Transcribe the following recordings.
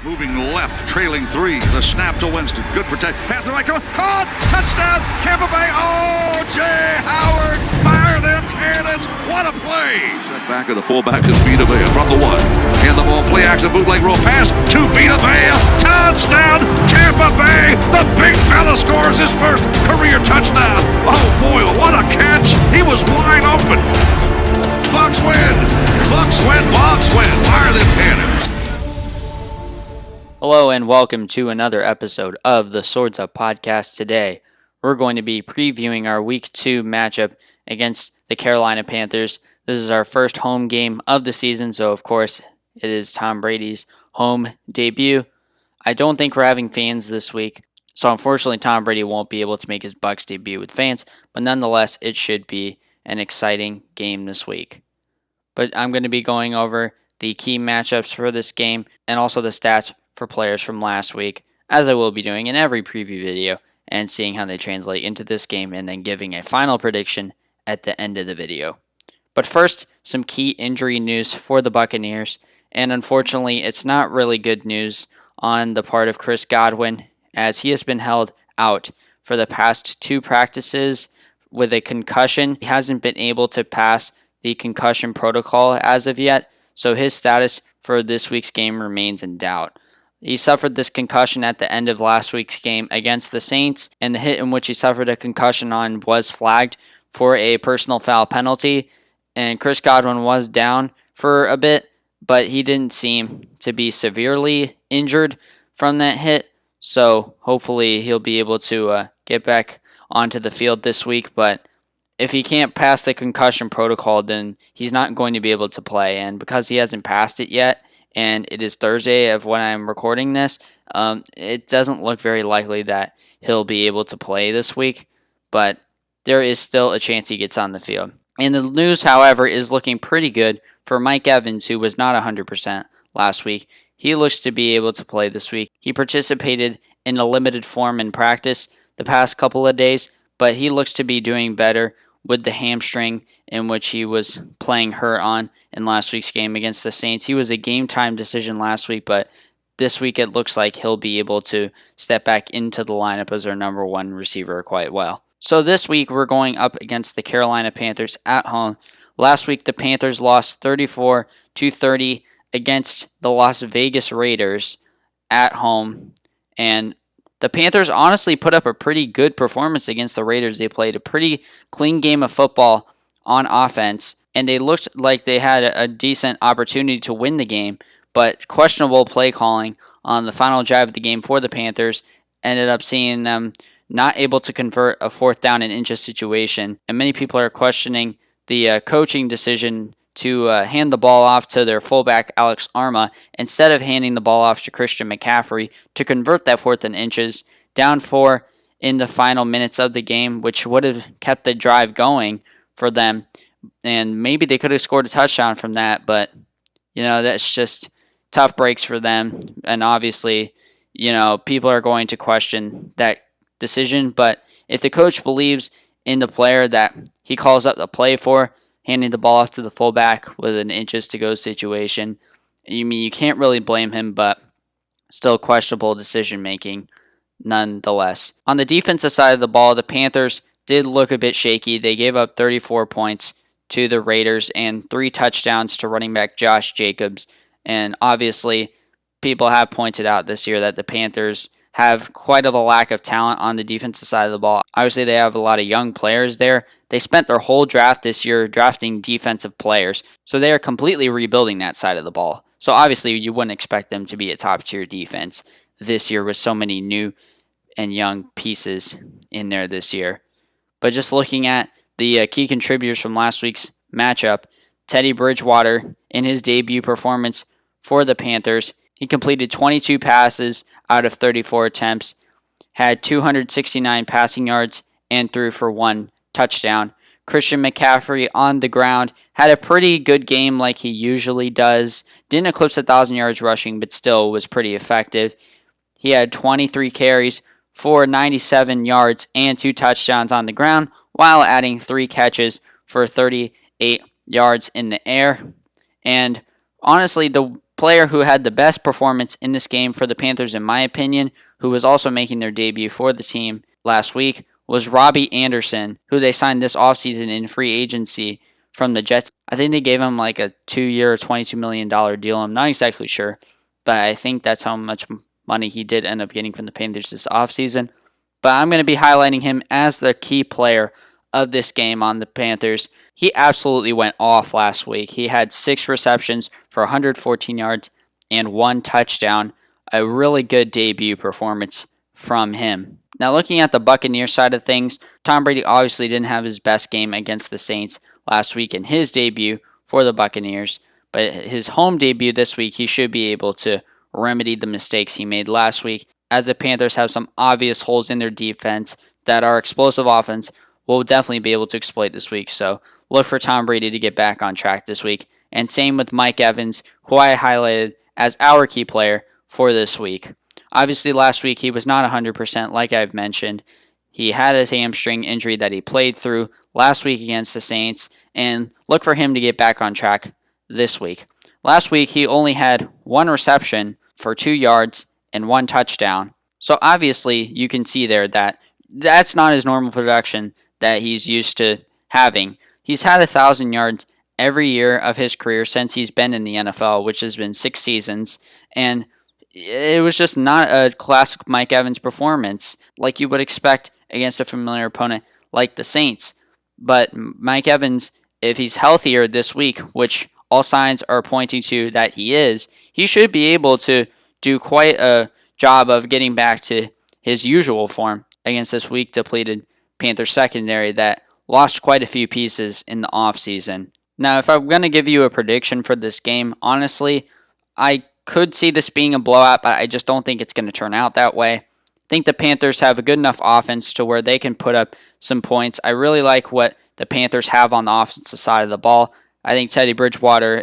Moving left, trailing 3. The snap to Winston. Good protect. Pass the right. Caught. Touchdown. Tampa Bay. O.J. Howard. Fire them cannons. What a play. Set back of the fullback is Vita Vea from the 1. And the ball play action bootleg roll pass to Vita Vea. Touchdown. Tampa Bay. The big fella scores his first career touchdown. Oh boy, what a catch. He was wide open. Bucs win. Bucs win. Bucs win. Fire them cannons. Hello and welcome to another episode of the Swords Up Podcast. Today, we're going to be previewing our Week 2 matchup against the Carolina Panthers. This is our first home game of the season, so of course, it is Tom Brady's home debut. I don't think we're having fans this week, so unfortunately, Tom Brady won't be able to make his Bucs debut with fans, but nonetheless, it should be an exciting game this week. But I'm going to be going over the key matchups for this game and also the stats for players from last week, as I will be doing in every preview video, and seeing how they translate into this game, and then giving a final prediction at the end of the video. But first, some key injury news for the Buccaneers, and unfortunately, it's not really good news on the part of Chris Godwin, as he has been held out for the past 2 practices with a concussion. He hasn't been able to pass the concussion protocol as of yet, so his status for this week's game remains in doubt. He suffered this concussion at the end of last week's game against the Saints, and the hit in which he suffered a concussion on was flagged for a personal foul penalty, and Chris Godwin was down for a bit, but he didn't seem to be severely injured from that hit, so hopefully he'll be able to get back onto the field this week. But if he can't pass the concussion protocol, then he's not going to be able to play, and because he hasn't passed it yet, and it is Thursday of when I'm recording this, it doesn't look very likely that he'll be able to play this week, but there is still a chance he gets on the field. And the news, however, is looking pretty good for Mike Evans, who was not 100% last week. He looks to be able to play this week. He participated in a limited form in practice the past couple of days, but he looks to be doing better with the hamstring in which he was playing hurt on in last week's game against the Saints. He was a game-time decision last week, but this week it looks like he'll be able to step back into the lineup as our number 1 receiver quite well. So this week we're going up against the Carolina Panthers at home. Last week the Panthers lost 34-30 against the Las Vegas Raiders at home, and the Panthers honestly put up a pretty good performance against the Raiders. They played a pretty clean game of football on offense, and they looked like they had a decent opportunity to win the game, but questionable play calling on the final drive of the game for the Panthers ended up seeing them not able to convert a 4th down and inches situation, and many people are questioning the coaching decision to hand the ball off to their fullback Alex Arma instead of handing the ball off to Christian McCaffrey to convert that 4th and inches, down 4 in the final minutes of the game, which would have kept the drive going for them, and maybe they could have scored a touchdown from that, but that's just tough breaks for them, and obviously people are going to question that decision. But if the coach believes in the player that he calls up the play for, handing the ball off to the fullback with an inches to go situation, you can't really blame him, but still questionable decision making nonetheless. On the defensive side of the ball, the Panthers did look a bit shaky. They gave up 34 points to the Raiders and 3 touchdowns to running back Josh Jacobs. And obviously, people have pointed out this year that the Panthers have quite of a lack of talent on the defensive side of the ball. Obviously, they have a lot of young players there. They spent their whole draft this year drafting defensive players, so they are completely rebuilding that side of the ball. So obviously, you wouldn't expect them to be a top-tier defense this year with so many new and young pieces in there this year. But just looking at the key contributors from last week's matchup, Teddy Bridgewater, in his debut performance for the Panthers, he completed 22 passes out of 34 attempts, had 269 passing yards, and threw for 1 touchdown. Christian McCaffrey on the ground had a pretty good game like he usually does. Didn't eclipse 1,000 yards rushing, but still was pretty effective. He had 23 carries for 97 yards and 2 touchdowns on the ground, while adding 3 catches for 38 yards in the air. And honestly, the player who had the best performance in this game for the Panthers, in my opinion, who was also making their debut for the team last week, was Robbie Anderson, who they signed this offseason in free agency from the Jets. I think they gave him like a 2-year, $22 million deal. I'm not exactly sure, but I think that's how much money he did end up getting from the Panthers this offseason. But I'm going to be highlighting him as the key player of this game on the Panthers. He absolutely went off last week. He had 6 receptions for 114 yards and 1 touchdown. A really good debut performance from him. Now, looking at the Buccaneers side of things, Tom Brady obviously didn't have his best game against the Saints last week in his debut for the Buccaneers, but his home debut this week, he should be able to remedy the mistakes he made last week, as the Panthers have some obvious holes in their defense that our explosive offense will definitely be able to exploit this week. So look for Tom Brady to get back on track this week. And same with Mike Evans, who I highlighted as our key player for this week. Obviously, last week he was not 100% like I've mentioned. He had a hamstring injury that he played through last week against the Saints, and look for him to get back on track this week. Last week he only had 1 reception for 2 yards and 1 touchdown. So obviously you can see there that that's not his normal production that he's used to having. He's had 1,000 yards every year of his career since he's been in the NFL, which has been 6 seasons, and it was just not a classic Mike Evans performance like you would expect against a familiar opponent like the Saints. But Mike Evans, if he's healthier this week, which all signs are pointing to that he is, he should be able to do quite a job of getting back to his usual form against this weak depleted Panthers secondary that lost quite a few pieces in the offseason. Now, if I'm going to give you a prediction for this game, honestly, I could see this being a blowout, but I just don't think it's going to turn out that way. I think the Panthers have a good enough offense to where they can put up some points. I really like what the Panthers have on the offensive side of the ball. I think Teddy Bridgewater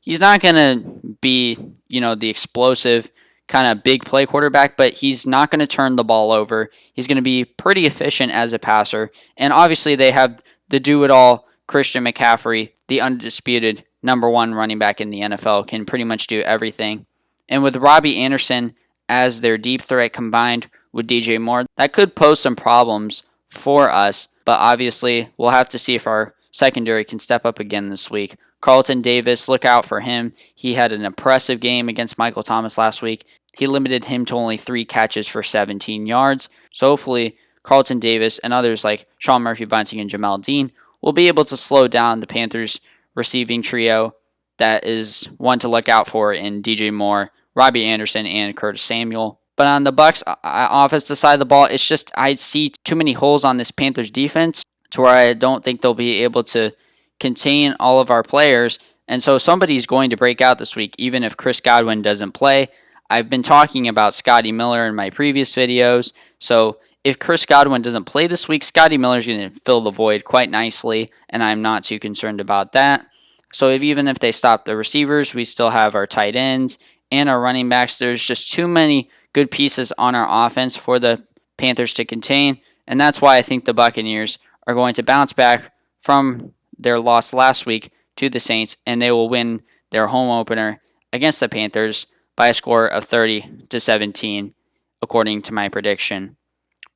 he's not going to be, the explosive kind of big play quarterback, but he's not going to turn the ball over. He's going to be pretty efficient as a passer. And obviously they have the do-it-all Christian McCaffrey, the undisputed number 1 running back in the NFL, can pretty much do everything. And with Robbie Anderson as their deep threat combined with DJ Moore, that could pose some problems for us. But obviously we'll have to see if our secondary can step up again this week. Carlton Davis, look out for him. He had an impressive game against Michael Thomas last week. He limited him to only 3 catches for 17 yards. So hopefully Carlton Davis and others like Sean Murphy-Bunting and Jamel Dean will be able to slow down the Panthers receiving trio that is one to look out for in DJ Moore, Robbie Anderson, and Curtis Samuel. But on the Bucs offensive side of the ball, it's just I see too many holes on this Panthers defense to where I don't think they'll be able to contain all of our players. And so somebody's going to break out this week, even if Chris Godwin doesn't play. I've been talking about Scotty Miller in my previous videos. So if Chris Godwin doesn't play this week, Scotty Miller's going to fill the void quite nicely, and I'm not too concerned about that. So even if they stop the receivers, we still have our tight ends and our running backs. There's just too many good pieces on our offense for the Panthers to contain, and that's why I think the Buccaneers are going to bounce back from their loss last week to the Saints, and they will win their home opener against the Panthers by a score of 30-17, according to my prediction.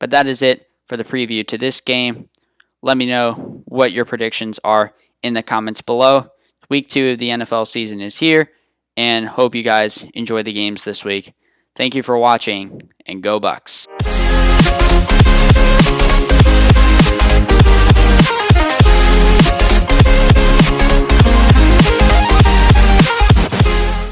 But that is it for the preview to this game. Let me know what your predictions are in the comments below. Week 2 of the NFL season is here, and hope you guys enjoy the games this week. Thank you for watching, and go Bucs.